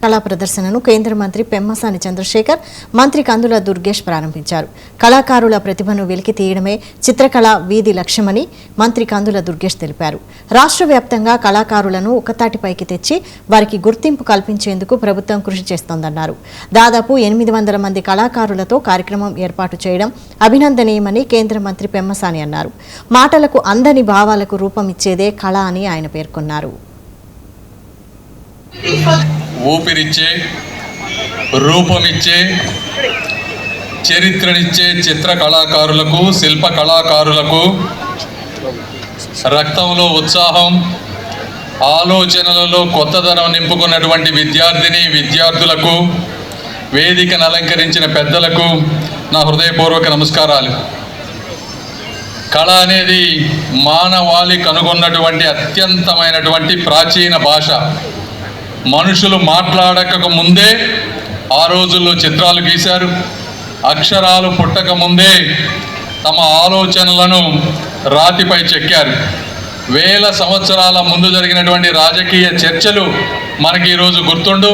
కళా ప్రదర్శనను కేంద్ర మంత్రి పెమ్మసాని చంద్రశేఖర్, మంత్రి కందుల దుర్గేష్ ప్రారంభించారు. కళాకారుల ప్రతిభను వెలికి తీయడమే చిత్రకళ వీధి లక్ష్యమని మంత్రి కందుల దుర్గేష్ తెలిపారు. రాష్ట్ర వ్యాప్తంగా కళాకారులను ఒకతాటిపైకి తెచ్చి వారికి గుర్తింపు కల్పించేందుకు ప్రభుత్వం కృషి చేస్తోందన్నారు. దాదాపు 800 మంది కళాకారులతో కార్యక్రమం ఏర్పాటు చేయడం అభినందనీయమని కేంద్ర మంత్రి పెమ్మసాని అన్నారు. మాటలకు అందని భావాలకు రూపం ఇచ్చేదే కళ అని ఆయన పేర్కొన్నారు. ఊపిరిచ్చే, రూపమిచ్చే, చరిత్రనిచ్చే చిత్ర కళాకారులకు, శిల్ప కళాకారులకు రక్తంలో ఉత్సాహం, ఆలోచనలలో కొత్తదనం నింపుకున్నటువంటి విద్యార్థులకు, వేదికను అలంకరించిన పెద్దలకు నా హృదయపూర్వక నమస్కారాలు. కళ అనేది మానవాళి కనుగొన్నటువంటి అత్యంతమైనటువంటి ప్రాచీన భాష. మనుషులు మాట్లాడక ముందే ఆ రోజుల్లో చిత్రాలు గీశారు. అక్షరాలు పుట్టక ముందే తమ ఆలోచనలను రాతిపై చెక్కారు. వేల సంవత్సరాల ముందు జరిగినటువంటి రాజకీయ చర్చలు మనకి ఈరోజు గుర్తుండు.